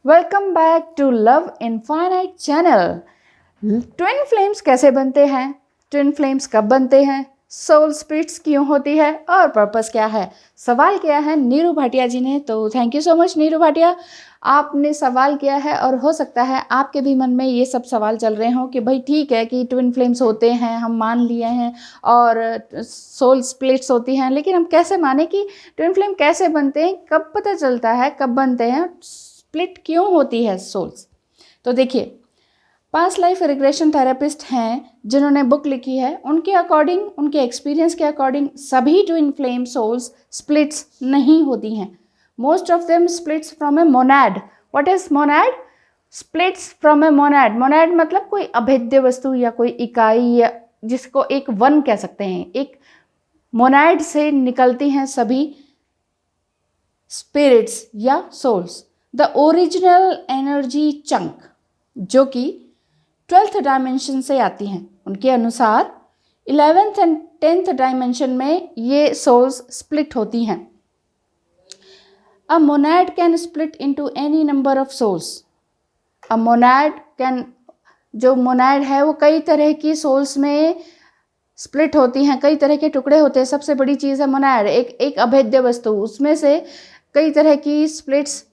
Welcome back to love infinite channel. Twin flames कैसे बनते हैं, ट्विन फ्लेम्स कब बनते हैं, सोल स्प्लिट्स क्यों होती है और पर्पस क्या है, सवाल किया है नीरू भाटिया जी ने। तो thank you so much Neeru Bhatia, आपने सवाल किया है और हो सकता है आपके भी मन में ये सब सवाल चल रहे हों कि भाई ठीक है कि ट्विन फ्लेम्स होते हैं, हम मान लिए हैं, और सोल स्प्लिट्स होती हैं, लेकिन हम कैसे माने कि ट्विन फ्लेम कैसे बनते हैं, कब पता चलता है कब बनते हैं, स्प्लिट क्यों होती है सोल्स। तो देखिए, पास्ट लाइफ रिग्रेशन थेरेपिस्ट हैं जिन्होंने बुक लिखी है, उनके अकॉर्डिंग, उनके एक्सपीरियंस के अकॉर्डिंग सभी ट्विन फ्लेम सोल्स स्प्लिट्स नहीं होती हैं। Most of them splits from a monad. What is monad? Splits from a monad. Monad मतलब कोई अभेद्य वस्तु या कोई इकाई, या जिसको एक वन कह सकते हैं। एक मोनैड से निकलती हैं सभी स्पिरिट्स या souls. The original energy chunk, जो कि 12th डायमेंशन से आती हैं। उनके अनुसार 11th एंड 10th डायमेंशन में ये सोल्स स्प्लिट होती हैं। A monad can split into any number of souls. A monad can, जो मोनैड है वो कई तरह की सोल्स में स्प्लिट होती हैं, कई तरह के टुकड़े होते हैं। सबसे बड़ी चीज़ है मोनैड, एक अभेद्य वस्तु, उसमें से कई तरह की स्प्लिट्स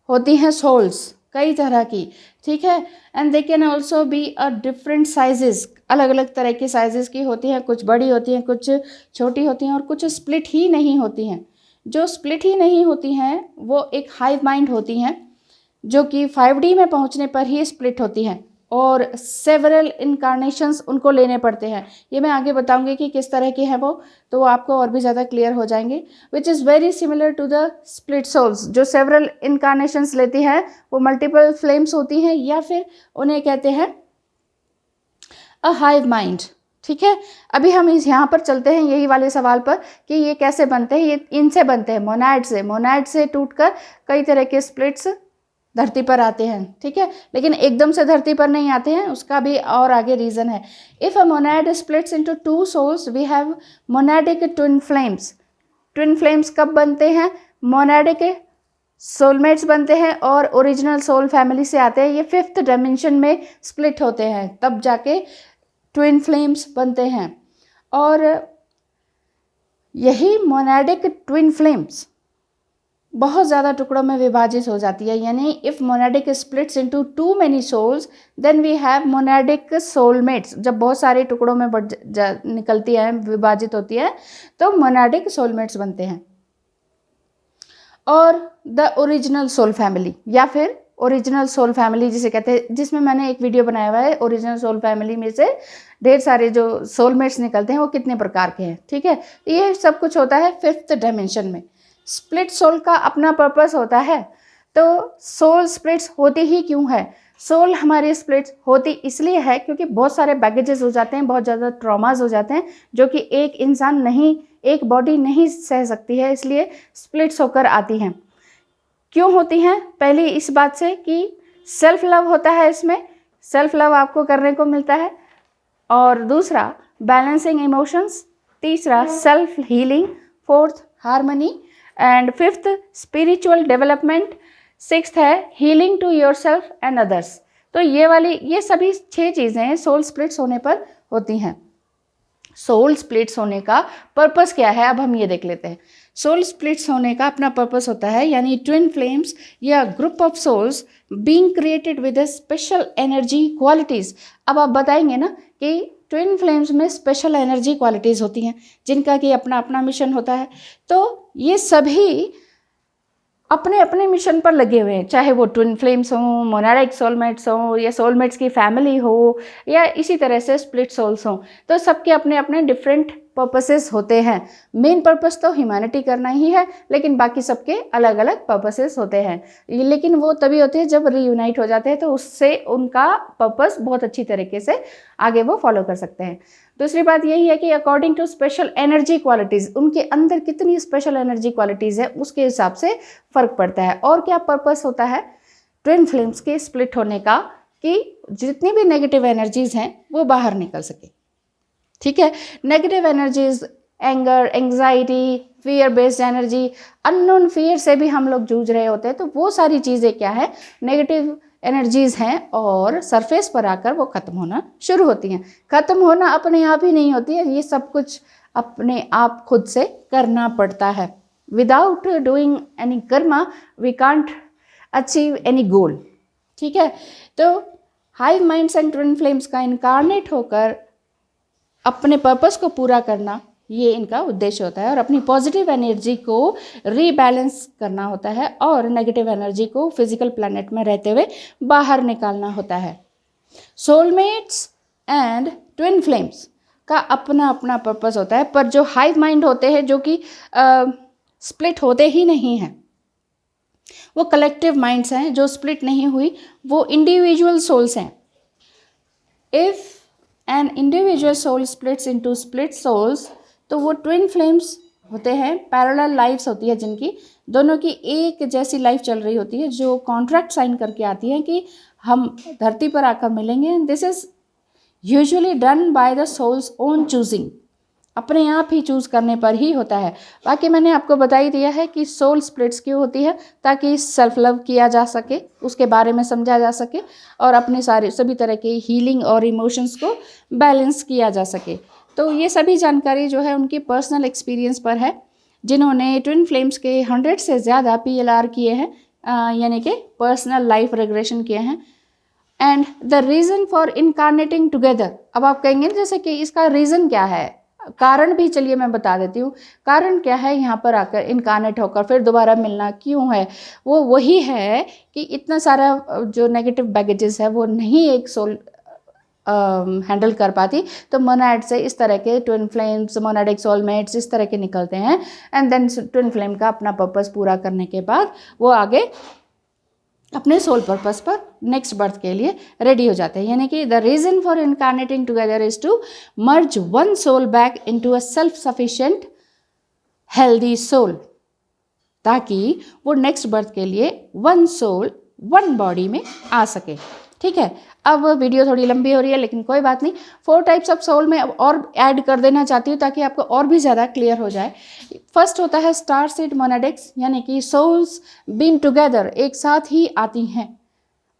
होती हैं सोल्स, कई तरह की, ठीक है। And they can also be a different sizes, अलग अलग तरह की साइजेस की होती हैं, कुछ बड़ी होती हैं, कुछ छोटी होती हैं, और कुछ स्प्लिट ही नहीं होती हैं। जो स्प्लिट ही नहीं होती हैं वो एक हाइव माइंड होती हैं, जो कि 5D में पहुंचने पर ही स्प्लिट होती हैं, और सेवरल इनकारनेशंस उनको लेने पड़ते हैं। ये मैं आगे बताऊंगी कि किस तरह की है वो, तो आपको और भी ज़्यादा क्लियर हो जाएंगे। Which is very similar to the split souls. जो सेवरल इनकारनेशंस लेती हैं वो मल्टीपल फ्लेम्स होती हैं, या फिर उन्हें कहते हैं अ हाइव माइंड, ठीक है। अभी हम यहाँ पर चलते हैं यही वाले सवाल पर कि ये कैसे बनते हैं। ये इनसे बनते हैं, मोनैड से। मोनैड से टूटकर कई तरह के स्प्लिट्स धरती पर आते हैं, ठीक है, लेकिन एकदम से धरती पर नहीं आते हैं, उसका भी और आगे रीज़न है। If a monad splits into 2 souls we have monadic twin flames. Twin flames कब बनते हैं? मोनैडिक सोलमेट्स बनते हैं और ओरिजिनल सोल फैमिली से आते हैं। ये 5th डायमेंशन में स्प्लिट होते हैं, तब जाके ट्विन फ्लेम्स बनते हैं। और यही मोनैडिक ट्विन फ्लेम्स बहुत ज़्यादा टुकड़ों में विभाजित हो जाती है। यानी if monadic splits into too many souls then we have monadic soulmates. जब बहुत सारे टुकड़ों में निकलती है, विभाजित होती है, तो मोनैडिक सोलमेट्स बनते हैं। और द ओरिजिनल सोल फैमिली, या फिर ओरिजिनल सोल फैमिली जिसे कहते हैं, जिसमें मैंने एक वीडियो बनाया हुआ है, ओरिजिनल सोल फैमिली में से ढेर सारे जो सोलमेट्स निकलते हैं वो कितने प्रकार के हैं, ठीक है। ये सब कुछ होता है 5th डायमेंशन में। स्प्लिट सोल का अपना पर्पस होता है। तो सोल स्प्लिट्स होती ही क्यों है? सोल हमारी स्प्लिट्स होती इसलिए है क्योंकि बहुत सारे बैगेजेस हो जाते हैं, बहुत ज़्यादा ट्रॉमास हो जाते हैं, जो कि एक इंसान नहीं, एक बॉडी नहीं सह सकती है, इसलिए स्प्लिट्स होकर आती हैं। क्यों होती हैं? पहली इस बात से कि सेल्फ लव होता है इसमें, सेल्फ लव आपको करने को मिलता है, और दूसरा बैलेंसिंग इमोशंस, तीसरा self healing, fourth harmony, and 5th spiritual development, 6th है healing to your self and others. तो ये सभी 6 चीज़ें सोल स्प्लिट्स होने पर होती हैं। सोल स्प्लिट्स होने का पर्पस क्या है, अब हम ये देख लेते हैं। सोल स्प्लिट्स होने का अपना पर्पस होता है, यानी ट्विन फ्लेम्स या group of souls being created with a special energy qualities. अब आप बताएंगे ना कि ट्विन फ्लेम्स में स्पेशल एनर्जी क्वालिटीज़ होती हैं, जिनका कि अपना अपना मिशन होता है। तो ये सभी अपने अपने मिशन पर लगे हुए हैं, चाहे वो ट्विन फ्लेम्स हों, मोनैडिक सोलमेट्स हों, या सोलमेट्स की फैमिली हो, या इसी तरह से स्प्लिट सोल्स हों। तो सबके अपने अपने डिफरेंट पर्पसेस होते हैं। मेन पर्पस तो ह्यूमैनिटी करना ही है, लेकिन बाकी सबके अलग अलग पर्पसेस होते हैं। लेकिन वो तभी होते हैं जब रीयूनाइट हो जाते हैं, तो उससे उनका पर्पस बहुत अच्छी तरीके से आगे वो फॉलो कर सकते हैं। दूसरी बात यही है कि according to special energy qualities, उनके अंदर कितनी स्पेशल एनर्जी क्वालिटीज़ है उसके हिसाब से फ़र्क पड़ता है। और क्या पर्पस होता है ट्विन फ्लेम्स के स्प्लिट होने का? कि जितनी भी नेगेटिव एनर्जीज़ हैं वो बाहर निकल सके, ठीक है। Negative energies anger, anxiety, fear based energy, unknown fear से भी हम लोग जूझ रहे होते हैं। तो वो सारी चीज़ें क्या है, नेगेटिव एनर्जीज हैं और सरफेस पर आकर वो ख़त्म होना शुरू होती हैं। ख़त्म होना अपने आप ही नहीं होती है, ये सब कुछ अपने आप खुद से करना पड़ता है। Without doing any karma we can't achieve any goal. ठीक है, तो hive minds and twin flames का इनकारनेट होकर अपने पर्पस को पूरा करना, ये इनका उद्देश्य होता है। और अपनी पॉजिटिव एनर्जी को रीबैलेंस करना होता है और नेगेटिव एनर्जी को फिजिकल प्लैनेट में रहते हुए बाहर निकालना होता है। सोलमेट्स एंड ट्विन फ्लेम्स का अपना अपना पर्पस होता है, पर जो हाइव माइंड होते हैं जो कि स्प्लिट होते ही नहीं हैं, वो कलेक्टिव माइंड्स हैं जो स्प्लिट नहीं हुई, वो इंडिविजुअल सोल्स हैं। If an individual soul splits into split souls, तो वो ट्विन फ्लेम्स होते हैं, पैरेलल लाइफ्स होती है जिनकी दोनों की एक जैसी लाइफ चल रही होती है, जो कॉन्ट्रैक्ट साइन करके आती है कि हम धरती पर आकर मिलेंगे। This is usually done by the soul's own choosing, अपने आप ही चूज़ करने पर ही होता है। बाकी मैंने आपको बता ही दिया है कि सोल स्प्लिट्स क्यों होती है, ताकि सेल्फ लव किया जा सके, उसके बारे में समझा जा सके और अपने सभी तरह के हीलिंग और इमोशंस को बैलेंस किया जा सके। तो ये सभी जानकारी जो है उनकी पर्सनल एक्सपीरियंस पर है, जिन्होंने ट्विन फ्लेम्स के 100 से ज़्यादा PLR किए हैं, यानी कि पर्सनल लाइफ रिग्रेशन किए हैं। And the reason for incarnating together, अब आप कहेंगे जैसे कि इसका रीज़न क्या है, कारण भी चलिए मैं बता देती हूँ। कारण क्या है यहाँ पर आकर इनकारनेट होकर फिर दोबारा मिलना क्यों है, वो वही है कि इतना सारा जो नेगेटिव बैगेजेस है वो नहीं एक सोल हैंडल कर पाती, तो मोनाड से इस तरह के ट्विन फ्लेम्स, मोनाडिक सोलमेट्स इस तरह के निकलते हैं। एंड देन ट्विन फ्लेम का अपना पर्पस पूरा करने के बाद वो आगे अपने सोल पर्पस पर नेक्स्ट बर्थ के लिए रेडी हो जाते हैं। यानी कि the reason for incarnating together is to merge one soul back into a self sufficient healthy soul, ताकि वो नेक्स्ट बर्थ के लिए वन सोल वन बॉडी में आ सके। ठीक है, अब वीडियो थोड़ी लंबी हो रही है लेकिन कोई बात नहीं। 4 टाइप्स ऑफ सोल में अब और ऐड कर देना चाहती हूँ ताकि आपको और भी ज़्यादा क्लियर हो जाए। फर्स्ट होता है स्टार सीड मोनाडिक्स, यानी कि सोल्स बीन टुगेदर, एक साथ ही आती हैं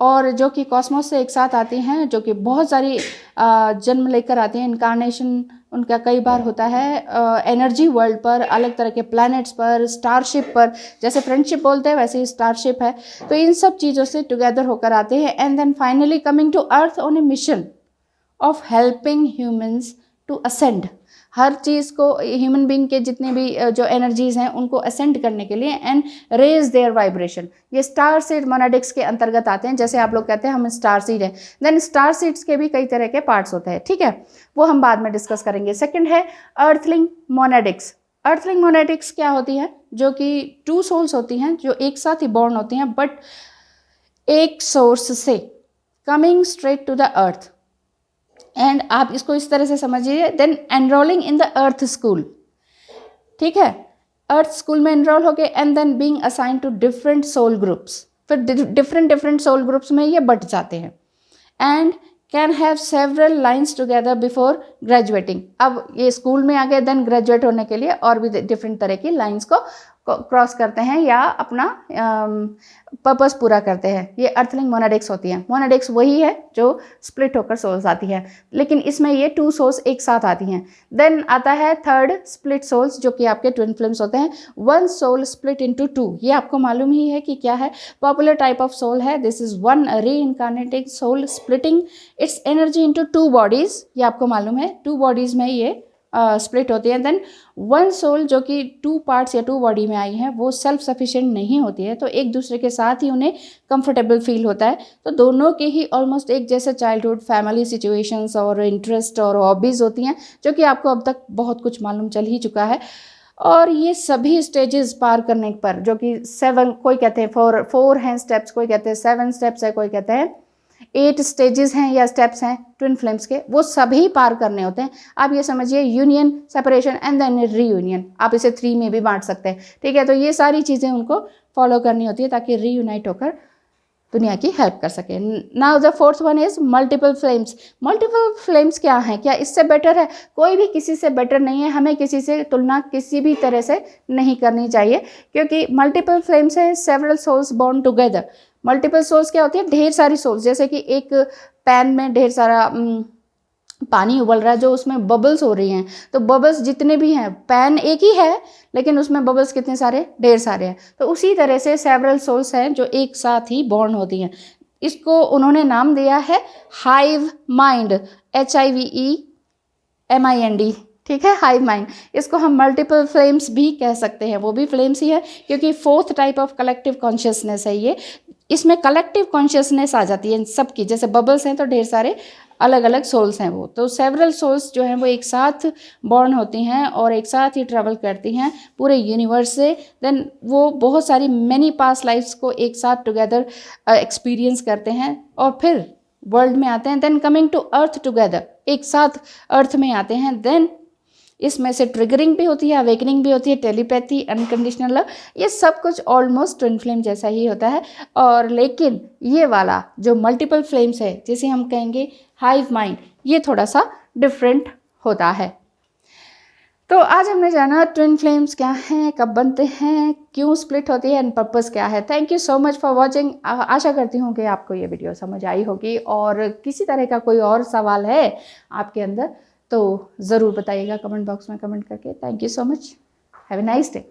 और जो कि कॉस्मोस से एक साथ आती हैं, जो कि बहुत सारी जन्म लेकर आती हैं। इनकारनेशन उनका कई बार होता है एनर्जी वर्ल्ड पर, अलग तरह के प्लैनेट्स पर, स्टारशिप पर, जैसे फ्रेंडशिप बोलते हैं वैसे ही स्टारशिप है। तो इन सब चीज़ों से टुगेदर होकर आते हैं and then finally coming to earth on a mission of helping humans to ascend. हर चीज़ को, ह्यूमन बीइंग के जितने भी जो एनर्जीज़ हैं उनको असेंड करने के लिए एंड रेज देयर वाइब्रेशन, ये स्टार सीड मोनाडिक्स के अंतर्गत आते हैं। जैसे आप लोग कहते हैं हम स्टार सीड हैं, देन स्टार सीड्स के भी कई तरह के पार्ट्स होते हैं। ठीक है, वो हम बाद में डिस्कस करेंगे। सेकंड है अर्थलिंग मोनाडिक्स। अर्थलिंग मोनाडिक्स क्या होती है, जो कि 2 सोल्स होती हैं जो एक साथ ही बॉर्न होती हैं बट एक सोर्स से, coming straight to the earth. And आप इसको इस तरह से समझिए, then enrolling in the earth school. ठीक है, अर्थ स्कूल में एनरोल हो गए and then being assigned to different soul groups, फिर डिफरेंट सोल ग्रुप्स में ये बट जाते हैं and can have several lines together before graduating. अब ये स्कूल में आ गए, देन ग्रेजुएट होने के लिए और भी डिफरेंट तरह की लाइन्स को क्रॉस करते हैं या अपना पर्पस पूरा करते हैं। ये अर्थलिंग मोनाडिक्स होती हैं। मोनाडिक्स वही है जो स्प्लिट होकर सोल्स आती है, लेकिन इसमें ये 2 सोल्स एक साथ आती हैं। देन आता है थर्ड स्प्लिट सोल्स, जो कि आपके ट्विन फ्लेम्स होते हैं। 1 सोल स्प्लिट इनटू 2, ये आपको मालूम ही है कि क्या है, पॉपुलर टाइप ऑफ सोल है। This is 1 reincarnating soul splitting its energy into 2 bodies, ये आपको मालूम है। 2 बॉडीज में ये स्प्लिट होती है। देन 1 सोल जो कि 2 पार्ट्स या 2 बॉडी में आई है, वो सेल्फ सफिशिएंट नहीं होती है, तो एक दूसरे के साथ ही उन्हें कंफर्टेबल फील होता है। तो दोनों के ही ऑलमोस्ट एक जैसे चाइल्डहुड, फैमिली सिचुएशंस और इंटरेस्ट और हॉबीज़ होती हैं, जो कि आपको अब तक बहुत कुछ मालूम चल ही चुका है। और ये सभी स्टेजेस पार करने पर, जो कि 7, कोई कहते हैं 4 हैं स्टेप्स, कोई कहते हैं 7 स्टेप्स है, कोई कहते हैं 8 स्टेजेस हैं या स्टेप्स हैं ट्विन फ्लेम्स के, वो सभी पार करने होते हैं। आप ये समझिए, union, separation and then reunion, आप इसे 3 में भी बांट सकते हैं। ठीक है, तो ये सारी चीज़ें उनको फॉलो करनी होती है ताकि रीयूनाइट होकर दुनिया की हेल्प कर सके। Now the fourth one is multiple flames. Multiple flames क्या है, क्या इससे बेटर है? कोई भी किसी से बेटर नहीं है, हमें किसी से तुलना किसी भी तरह से नहीं करनी चाहिए, क्योंकि मल्टीपल फ्लेम्स है several souls born together. Multiple souls क्या होती है? ढेर सारी सोल्स, जैसे कि एक पैन में ढेर सारा पानी उबल रहा है, जो उसमें बबल्स हो रही हैं, तो बबल्स जितने भी हैं, पैन एक ही है लेकिन उसमें बबल्स कितने सारे? ढेर सारे हैं। तो उसी तरह से सेवरल सोल्स हैं जो एक साथ ही बॉर्न होती हैं। इसको उन्होंने नाम दिया है हाइव माइंड, HIVEMIND, ठीक है, हाइव माइंड। इसको हम मल्टीपल फ्लेम्स भी कह सकते हैं, वो भी फ्लेम्स ही है, क्योंकि fourth type of collective consciousness है ये। इसमें कलेक्टिव कॉन्शियसनेस आ जाती है सबकी, जैसे बबल्स हैं तो ढेर सारे अलग अलग सोल्स हैं वो, तो सेवरल सोल्स जो हैं वो एक साथ बॉर्न होती हैं और एक साथ ही ट्रैवल करती हैं पूरे यूनिवर्स से। देन वो बहुत सारी मैनी पास्ट लाइफ्स को एक साथ टुगेदर एक्सपीरियंस करते हैं और फिर वर्ल्ड में आते हैं। Then coming to earth together, एक साथ अर्थ में आते हैं। देन इसमें से ट्रिगरिंग भी होती है, अवेकनिंग भी होती है, टेलीपैथी, अनकंडीशनल लव, ये सब कुछ ऑलमोस्ट ट्विन फ्लेम जैसा ही होता है। और लेकिन ये वाला जो मल्टीपल फ्लेम्स है, जिसे हम कहेंगे हाइव माइंड, ये थोड़ा सा डिफरेंट होता है। तो आज हमने जाना ट्विन फ्लेम्स क्या हैं, कब बनते हैं, क्यों स्प्लिट होती है एंड पर्पस क्या है। Thank you so much for watching. आशा करती हूँ कि आपको ये वीडियो समझ आई होगी, और किसी तरह का कोई और सवाल है आपके अंदर तो ज़रूर बताइएगा कमेंट बॉक्स में कमेंट करके। Thank you so much, have a nice day.